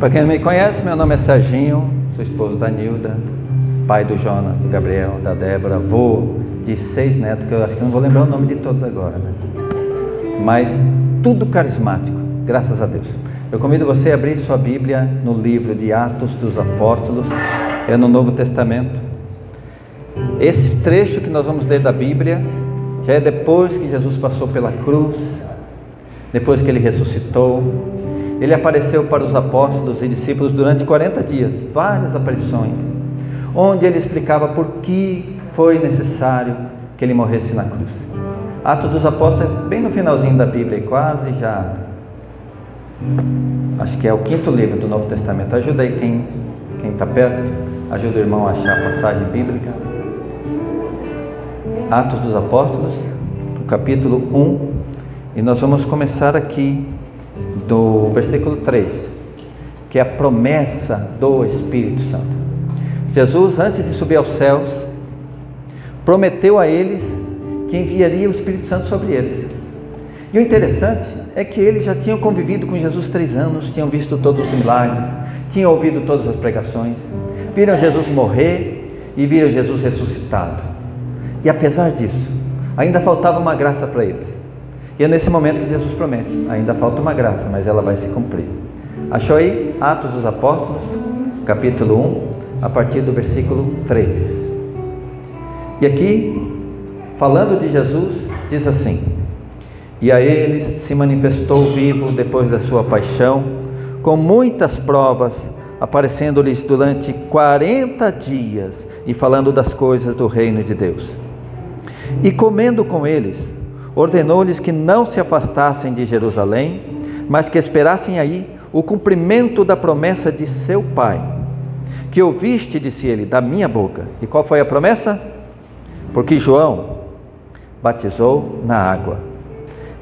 Para quem não me conhece, meu nome é Serginho, sou esposo da Nilda, pai do Jonas, do Gabriel, da Débora, avô de 6 netos, que eu acho que não vou lembrar o nome de todos agora, né? Mas tudo carismático, graças a Deus. Eu convido você a abrir sua Bíblia no livro de Atos dos Apóstolos, é no Novo Testamento. Esse trecho que nós vamos ler da Bíblia já é depois que Jesus passou pela cruz, depois que ele ressuscitou. Ele apareceu para os apóstolos e discípulos durante 40 dias, várias aparições, onde ele explicava por que foi necessário que ele morresse na cruz. Atos dos Apóstolos é bem no finalzinho da Bíblia, quase já, acho que é o 5º livro do Novo Testamento. Ajuda aí quem está perto, ajuda o irmão a achar a passagem bíblica. Atos dos Apóstolos, no capítulo 1, e nós vamos começar aqui do versículo 3, que é a promessa do Espírito Santo. Jesus, antes de subir aos céus, prometeu a eles que enviaria o Espírito Santo sobre eles. E o interessante é que eles já tinham convivido com Jesus 3 anos, tinham visto todos os milagres, tinham ouvido todas as pregações, viram Jesus morrer e viram Jesus ressuscitado. E apesar disso, ainda faltava uma graça para eles. E é nesse momento que Jesus promete, ainda falta uma graça, mas ela vai se cumprir. Achou aí? Atos dos Apóstolos, capítulo 1, a partir do versículo 3. E aqui, falando de Jesus, diz assim: e a eles se manifestou vivo depois da sua paixão, com muitas provas, aparecendo-lhes durante 40 dias e falando das coisas do reino de Deus. E comendo com eles, ordenou-lhes que não se afastassem de Jerusalém, mas que esperassem aí o cumprimento da promessa de seu Pai, que ouviste, disse ele, da minha boca. E qual foi a promessa? Porque João batizou na água,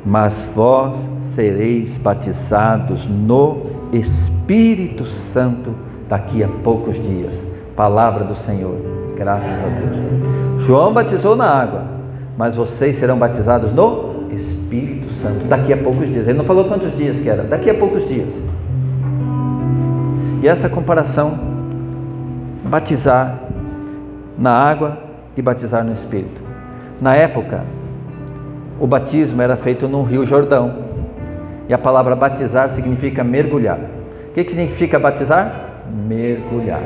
mas vós sereis batizados no Espírito Santo daqui a poucos dias. Palavra do Senhor, graças a Deus. João batizou na água, mas vocês serão batizados no Espírito Santo daqui a poucos dias. Ele não falou quantos dias que era, daqui a poucos dias. E essa comparação, batizar na água e batizar no Espírito. Na época, o batismo era feito no Rio Jordão, e a palavra batizar significa mergulhar. O que significa batizar? Mergulhar,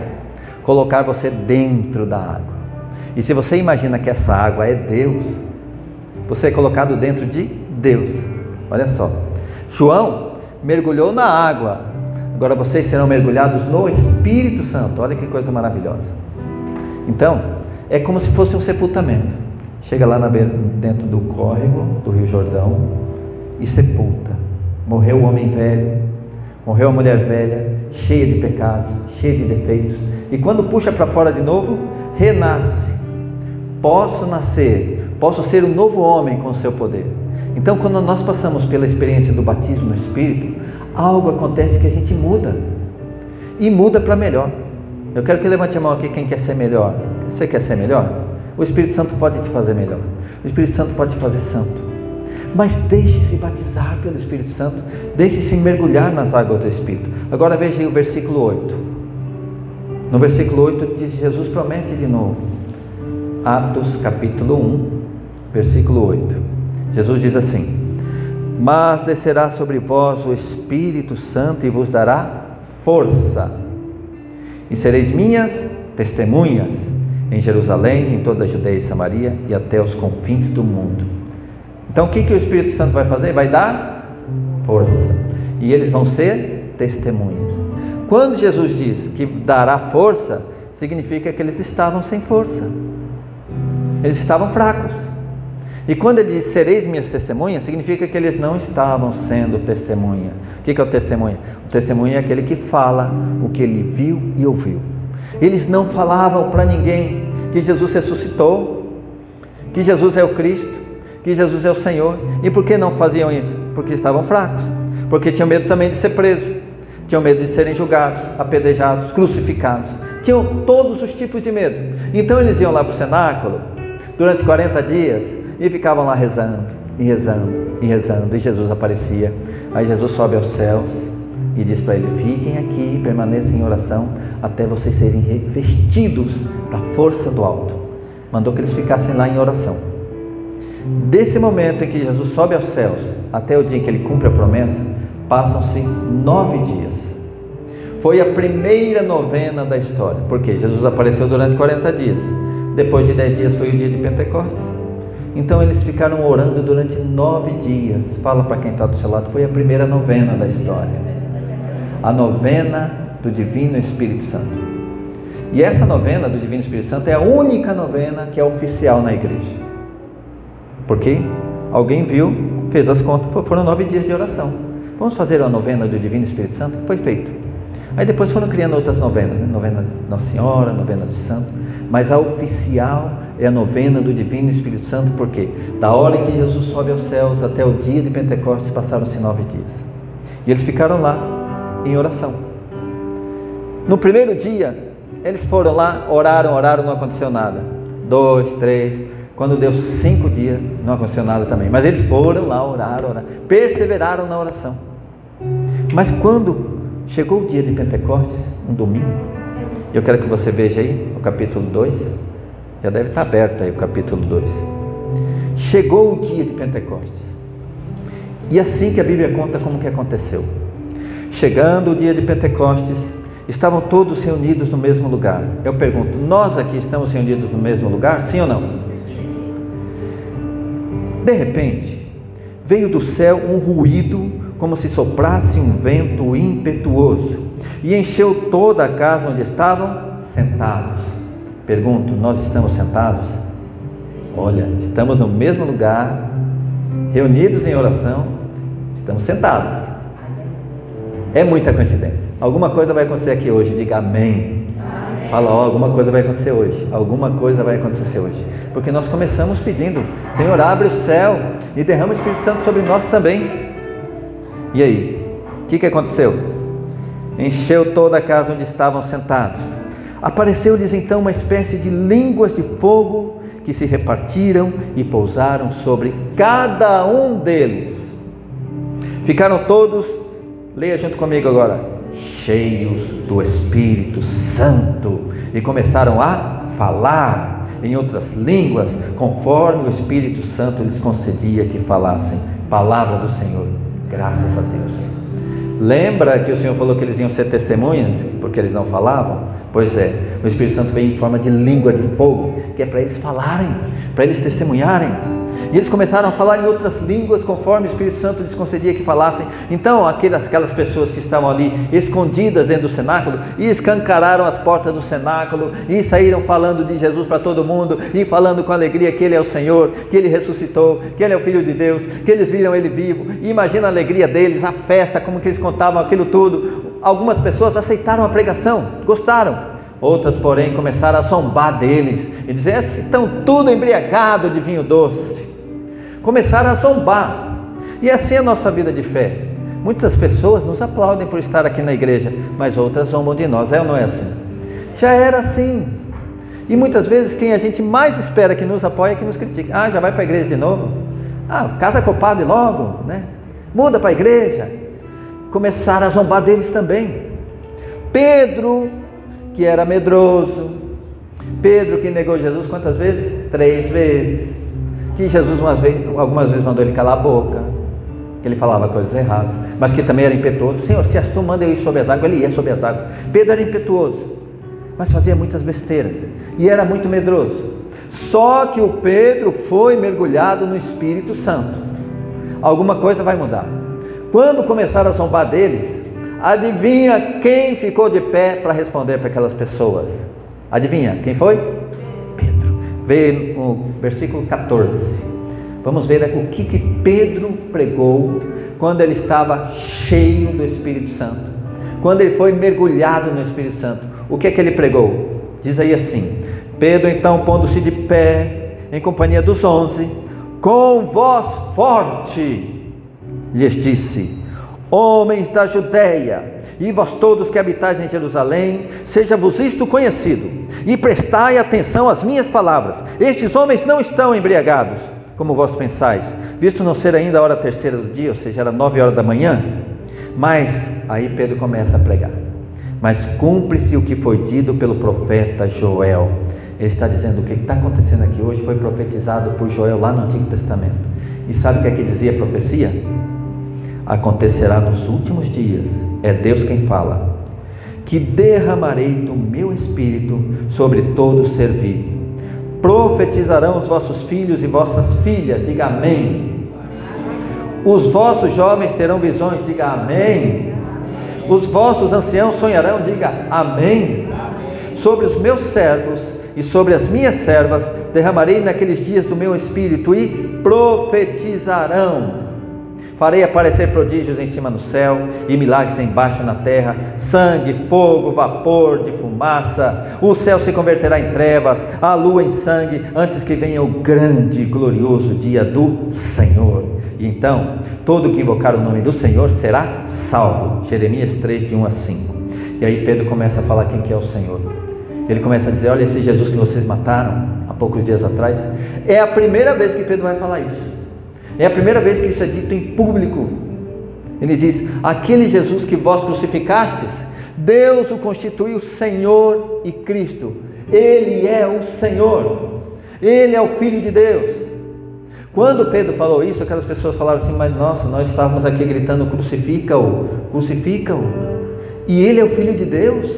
colocar você dentro da água. E se você imagina que essa água é Deus, você é colocado dentro de Deus. Olha só, João mergulhou na água, agora vocês serão mergulhados no Espírito Santo. Olha que coisa maravilhosa. Então, é como se fosse um sepultamento. Chega lá dentro do córrego do Rio Jordão e sepulta. Morreu o homem velho, morreu a mulher velha, cheia de pecados, cheia de defeitos. E quando puxa para fora de novo, renasce. Posso nascer, posso ser um novo homem com o seu poder. Então, quando nós passamos pela experiência do batismo no Espírito, algo acontece que a gente muda. E muda para melhor. Eu quero que levante a mão aqui quem quer ser melhor. Você quer ser melhor? O Espírito Santo pode te fazer melhor. O Espírito Santo pode te fazer santo. Mas deixe-se batizar pelo Espírito Santo. Deixe-se mergulhar nas águas do Espírito. Agora veja aí o versículo 8. No versículo 8 diz, Jesus promete de novo. Atos capítulo 1, versículo 8. Jesus diz assim: mas descerá sobre vós o Espírito Santo e vos dará força. E sereis minhas testemunhas em Jerusalém, em toda a Judeia e Samaria e até os confins do mundo. Então o que o Espírito Santo vai fazer? Vai dar força. E eles vão ser testemunhas. Quando Jesus diz que dará força, significa que eles estavam sem força. Eles estavam fracos. E quando ele diz sereis minhas testemunhas, significa que eles não estavam sendo testemunha. O que é o testemunha? O testemunha é aquele que fala o que ele viu e ouviu. Eles não falavam para ninguém que Jesus ressuscitou, que Jesus é o Cristo, que Jesus é o Senhor. E por que não faziam isso? Porque estavam fracos, porque tinham medo também de ser presos, tinham medo de serem julgados, apedrejados, crucificados, tinham todos os tipos de medo. Então eles iam lá para o cenáculo durante 40 dias e ficavam lá rezando, e rezando, e rezando, e Jesus aparecia. Aí Jesus sobe aos céus, e diz para ele: fiquem aqui, permaneçam em oração até vocês serem revestidos da força do alto. Mandou que eles ficassem lá em oração. Desse momento em que Jesus sobe aos céus até o dia em que ele cumpre a promessa, passam-se 9 dias. Foi a primeira novena da história, porque Jesus apareceu durante 40 dias. Depois de 10 dias foi o dia de Pentecostes. Então eles ficaram orando durante 9 dias. Fala para quem está do seu lado: foi a primeira novena da história, a novena do Divino Espírito Santo. E essa novena do Divino Espírito Santo é a única novena que é oficial na igreja, porque alguém viu, fez as contas, foram 9 dias de oração. Vamos fazer a novena do Divino Espírito Santo? Foi feito. Aí depois foram criando outras novenas, né? Novena de Nossa Senhora, novena do Santo, mas a oficial é a novena do Divino Espírito Santo, porque da hora em que Jesus sobe aos céus até o dia de Pentecostes passaram-se 9 dias, e eles ficaram lá em oração. No primeiro dia eles foram lá, oraram, não aconteceu nada. 2, 3, quando deu 5 dias não aconteceu nada também, mas eles foram lá, oraram, perseveraram na oração. Mas quando chegou o dia de Pentecostes, um domingo, eu quero que você veja aí o capítulo 2, já deve estar aberto aí o capítulo 2. Chegou o dia de Pentecostes, e assim que a Bíblia conta como que aconteceu. Chegando o dia de Pentecostes, estavam todos reunidos no mesmo lugar. Eu pergunto: nós aqui estamos reunidos no mesmo lugar, sim ou não? De repente, veio do céu um ruído, como se soprasse um vento impetuoso, e encheu toda a casa onde estavam sentados. Pergunto: nós estamos sentados? Olha, estamos no mesmo lugar, reunidos em oração, estamos sentados. É muita coincidência. Alguma coisa vai acontecer aqui hoje, diga amém. Fala: ó, alguma coisa vai acontecer hoje, alguma coisa vai acontecer hoje, porque nós começamos pedindo: Senhor, abre o céu e derrama o Espírito Santo sobre nós também. E aí, o que aconteceu? Encheu toda a casa onde estavam sentados. Apareceu-lhes então uma espécie de línguas de fogo que se repartiram e pousaram sobre cada um deles. Ficaram todos, leia junto comigo agora, cheios do Espírito Santo, e começaram a falar em outras línguas, conforme o Espírito Santo lhes concedia que falassem. Palavra do Senhor. Graças a Deus. Lembra que o Senhor falou que eles iam ser testemunhas, porque eles não falavam? Pois é, o Espírito Santo veio em forma de língua de fogo, que é para eles falarem, para eles testemunharem. E eles começaram a falar em outras línguas, conforme o Espírito Santo lhes concedia que falassem. Então aquelas pessoas que estavam ali escondidas dentro do cenáculo, e escancararam as portas do cenáculo, e saíram falando de Jesus para todo mundo, e falando com alegria que Ele é o Senhor, que Ele ressuscitou, que Ele é o Filho de Deus, que eles viram Ele vivo. E imagina a alegria deles, a festa, como que eles contavam aquilo tudo. Algumas pessoas aceitaram a pregação, gostaram. Outras, porém, começaram a zombar deles e dizer: estão tudo embriagado de vinho doce. Começaram a zombar. E assim é a nossa vida de fé. Muitas pessoas nos aplaudem por estar aqui na igreja, mas outras zombam de nós. É ou não é assim? Já era assim. E muitas vezes quem a gente mais espera que nos apoie é que nos critique. Ah, já vai para a igreja de novo? Ah, casa com o padre logo, né? Muda para a igreja. Começaram a zombar deles também. Pedro, que era medroso, Pedro que negou Jesus quantas vezes? 3 vezes. Que Jesus algumas vezes mandou ele calar a boca, que ele falava coisas erradas, mas que também era impetuoso. Senhor, se és tu, manda eu ir sobre as águas. Ele ia sobre as águas. Pedro era impetuoso, mas fazia muitas besteiras e era muito medroso. Só que o Pedro foi mergulhado no Espírito Santo. Alguma coisa vai mudar. Quando começaram a zombar deles, adivinha quem ficou de pé para responder para aquelas pessoas? Adivinha quem foi? Pedro. Veio no versículo 14. Vamos ver o que Pedro pregou quando ele estava cheio do Espírito Santo, quando ele foi mergulhado no Espírito Santo. O que ele pregou? Diz aí assim: Pedro então, pondo-se de pé em companhia dos 11, com voz forte lhes disse: homens da Judeia, e vós todos que habitais em Jerusalém, seja-vos isto conhecido, e prestai atenção às minhas palavras. Estes homens não estão embriagados, como vós pensais, visto não ser ainda a hora terceira do dia, ou seja, era 9 horas da manhã. Mas aí Pedro começa a pregar. Mas cumpre-se o que foi dito pelo profeta Joel. Ele está dizendo: o que está acontecendo aqui hoje foi profetizado por Joel lá no Antigo Testamento. E sabe o que é que dizia a profecia? Acontecerá nos últimos dias, é Deus quem fala, que derramarei do meu espírito sobre todo ser vivo. Profetizarão os vossos filhos e vossas filhas, diga amém. Os vossos jovens terão visões, diga amém. Os vossos anciãos sonharão, diga amém. Sobre os meus servos e sobre as minhas servas derramarei naqueles dias do meu espírito e profetizarão. Farei aparecer prodígios em cima no céu e milagres embaixo na terra, sangue, fogo, vapor de fumaça. O céu se converterá em trevas, a lua em sangue, antes que venha o grande e glorioso dia do Senhor. E então, todo que invocar o nome do Senhor será salvo. Jeremias 3, de 1 a 5. E aí Pedro começa a falar quem que é o Senhor. Ele começa a dizer: olha, esse Jesus que vocês mataram há poucos dias atrás. É a primeira vez que Pedro vai falar isso. É a primeira vez que isso é dito em público. Ele diz: aquele Jesus que vós crucificastes, Deus o constituiu Senhor e Cristo. Ele é o Senhor. Ele é o Filho de Deus. Quando Pedro falou isso, aquelas pessoas falaram assim: mas nossa, nós estávamos aqui gritando: crucifica-o, crucifica-o. E ele é o Filho de Deus.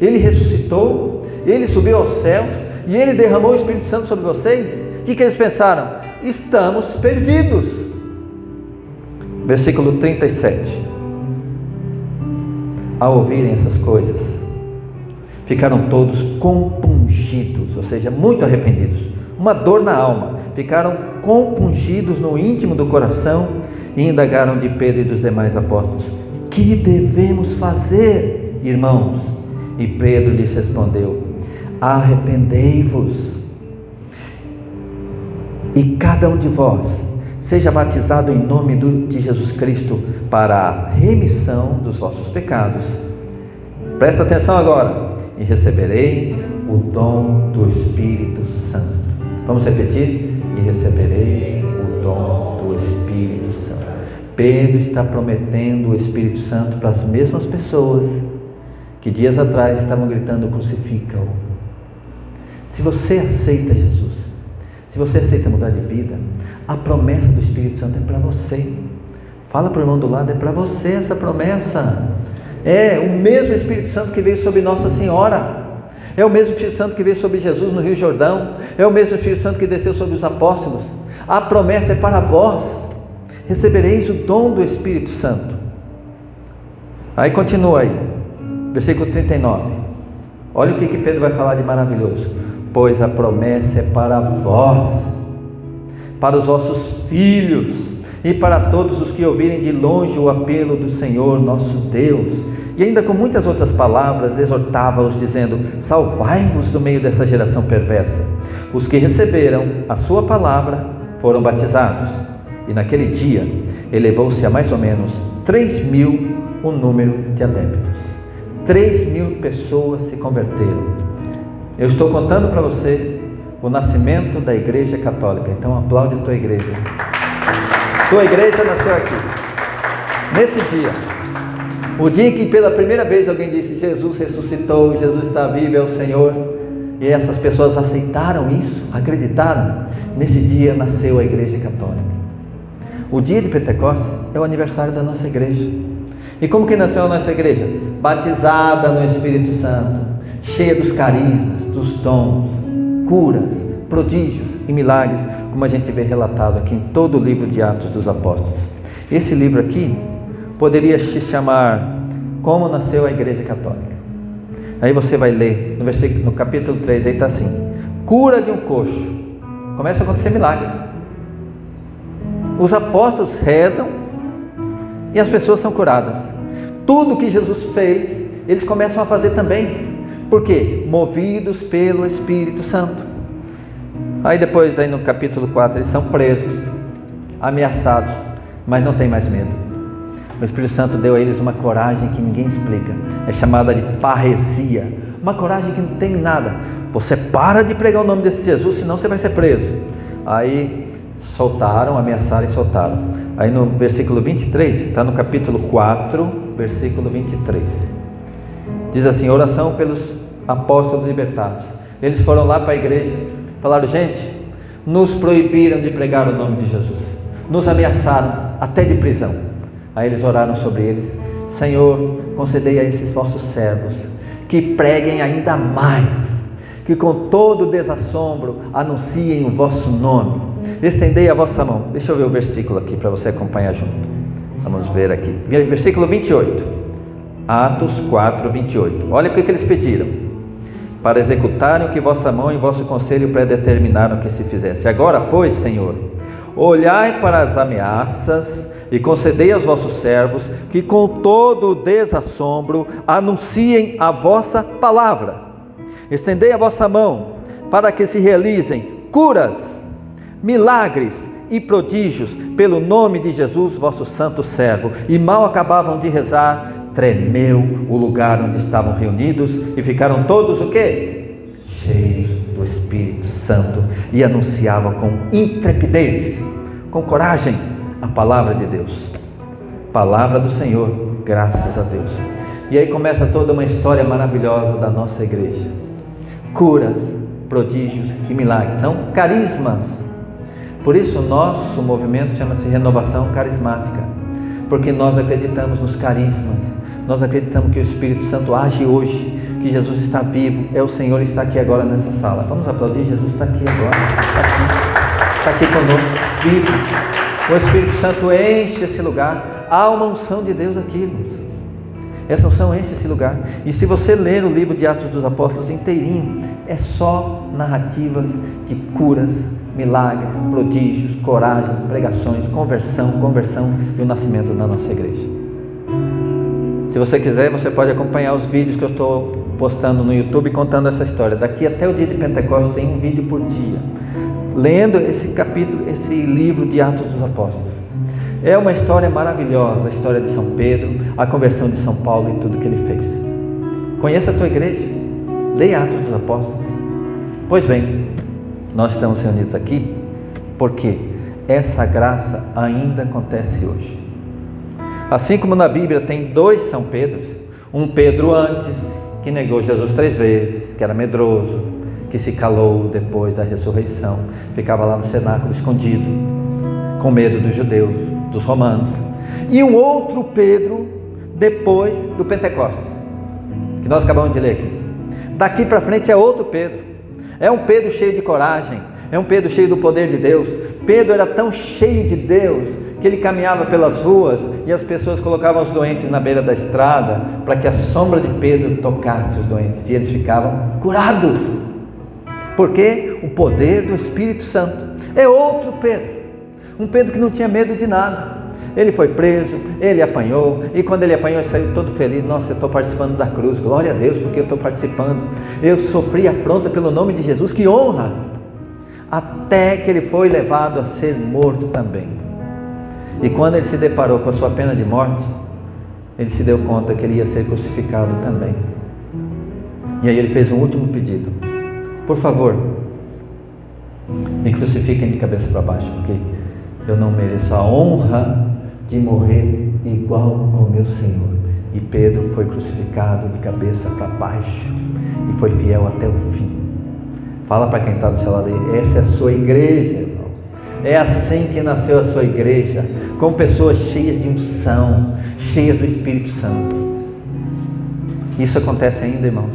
Ele ressuscitou, ele subiu aos céus e ele derramou o Espírito Santo sobre vocês. O que eles pensaram? Estamos perdidos. Versículo 37. Ao ouvirem essas coisas, ficaram todos compungidos, ou seja, muito arrependidos, uma dor na alma. Ficaram compungidos no íntimo do coração e indagaram de Pedro e dos demais apóstolos: que devemos fazer, irmãos? E Pedro lhes respondeu: arrependei-vos e cada um de vós seja batizado em nome de Jesus Cristo para a remissão dos vossos pecados. Presta atenção agora. E recebereis o dom do Espírito Santo. Vamos repetir? E recebereis o dom do Espírito Santo. Pedro está prometendo o Espírito Santo para as mesmas pessoas que dias atrás estavam gritando: crucifica-o. Se você aceita Jesus, se você aceita mudar de vida, a promessa do Espírito Santo é para você. Fala para o irmão do lado: é para você essa promessa. É o mesmo Espírito Santo que veio sobre Nossa Senhora. É o mesmo Espírito Santo que veio sobre Jesus no Rio Jordão. É o mesmo Espírito Santo que desceu sobre os apóstolos. A promessa é para vós. Recebereis o dom do Espírito Santo. Aí continua aí, versículo 39. Olha o que Pedro vai falar de maravilhoso. Pois a promessa é para vós, para os vossos filhos e para todos os que ouvirem de longe o apelo do Senhor nosso Deus. E ainda com muitas outras palavras exortava-os, dizendo: salvai-vos do meio dessa geração perversa. Os que receberam a sua palavra foram batizados, e naquele dia elevou-se a mais ou menos 3.000 o número de adeptos. 3.000 pessoas se converteram. Eu estou contando para você o nascimento da Igreja Católica. Então aplaude a tua igreja. Tua igreja nasceu aqui. Nesse dia, o dia em que pela primeira vez alguém disse: Jesus ressuscitou, Jesus está vivo, é o Senhor. E essas pessoas aceitaram isso, acreditaram. Nesse dia nasceu a Igreja Católica. O dia de Pentecostes é o aniversário da nossa igreja. E como que nasceu a nossa igreja? Batizada no Espírito Santo, cheia dos carismas, dos dons, curas, prodígios e milagres, como a gente vê relatado aqui em todo o livro de Atos dos Apóstolos. Esse livro aqui poderia se chamar Como Nasceu a Igreja Católica. Aí você vai ler no capítulo 3, aí está assim: cura de um coxo. Começa a acontecer milagres. Os apóstolos rezam e as pessoas são curadas. Tudo que Jesus fez, eles começam a fazer também. Por quê? Movidos pelo Espírito Santo. Aí depois, aí no capítulo 4, eles são presos, ameaçados, mas não tem mais medo. O Espírito Santo deu a eles uma coragem que ninguém explica. É chamada de parresia. Uma coragem que não tem nada. Você para de pregar o nome desse Jesus, senão você vai ser preso. Aí soltaram, ameaçaram e soltaram. Aí no versículo 23, está no capítulo 4, versículo 23. Diz assim: oração pelos apóstolos libertados. Eles foram lá para a igreja, falaram: gente, nos proibiram de pregar o nome de Jesus, nos ameaçaram até de prisão. Aí eles oraram sobre eles: Senhor, concedei a esses vossos servos que preguem ainda mais, que com todo desassombro anunciem o vosso nome. Estendei a vossa mão. Deixa eu ver o versículo aqui para você acompanhar junto. Vamos ver aqui, versículo 28, Atos 4, 28. Olha o que eles pediram: para executarem o que vossa mão e vosso conselho predeterminaram que se fizesse. Agora, pois, Senhor, olhai para as ameaças e concedei aos vossos servos que com todo o desassombro anunciem a vossa palavra. Estendei a vossa mão para que se realizem curas, milagres e prodígios pelo nome de Jesus, vosso santo servo. E mal acabavam de rezar, tremeu o lugar onde estavam reunidos e ficaram todos o quê? Cheios do Espírito Santo, e anunciavam com intrepidez, com coragem, a palavra de Deus. Palavra do Senhor, graças a Deus. E aí começa toda uma história maravilhosa da nossa igreja. Curas, prodígios e milagres, são carismas. Por isso o nosso movimento chama-se Renovação Carismática, porque nós acreditamos nos carismas. Nós acreditamos que o Espírito Santo age hoje, que Jesus está vivo, o Senhor está aqui agora nessa sala. Vamos aplaudir? Jesus está aqui agora, está aqui conosco, vivo. O Espírito Santo enche esse lugar. Há uma unção de Deus aqui, irmãos. Essa unção enche esse lugar. E se você ler o livro de Atos dos Apóstolos inteirinho, é só narrativas de curas, milagres, prodígios, coragem, pregações, conversão e o nascimento da nossa igreja. Se você quiser, você pode acompanhar os vídeos que eu estou postando no YouTube contando essa história. Daqui até o dia de Pentecostes tem um vídeo por dia, lendo esse capítulo, esse livro de Atos dos Apóstolos. É uma história maravilhosa, a história de São Pedro, a conversão de São Paulo e tudo que ele fez. Conheça a tua igreja, leia Atos dos Apóstolos. Pois bem, nós estamos reunidos aqui porque essa graça ainda acontece hoje. Assim como na Bíblia tem 2 São Pedros, um Pedro antes, que negou Jesus 3 vezes, que era medroso, que se calou depois da ressurreição, ficava lá no cenáculo escondido, com medo dos judeus, dos romanos. E um outro Pedro depois do Pentecostes, que nós acabamos de ler aqui. Daqui para frente é outro Pedro. É um Pedro cheio de coragem, é um Pedro cheio do poder de Deus. Pedro era tão cheio de Deus que ele caminhava pelas ruas e as pessoas colocavam os doentes na beira da estrada para que a sombra de Pedro tocasse os doentes e eles ficavam curados. Porque o poder do Espírito Santo. É outro Pedro, um Pedro que não tinha medo de nada. Ele foi preso, ele apanhou, e quando ele apanhou, ele saiu todo feliz. Nossa, eu estou participando da cruz, glória a Deus, porque eu estou participando. Eu sofri afronta pelo nome de Jesus, que honra! Até que ele foi levado a ser morto também. E quando ele se deparou com a sua pena de morte, ele se deu conta que ele ia ser crucificado também. E aí ele fez um último pedido: por favor, me crucifiquem de cabeça para baixo, porque eu não mereço a honra de morrer igual ao meu Senhor. E Pedro foi crucificado de cabeça para baixo e foi fiel até o fim. Fala para quem está do seu lado aí: essa é a sua igreja, irmão. É assim que nasceu a sua igreja, com pessoas cheias de unção, cheias do Espírito Santo. Isso acontece ainda, irmãos.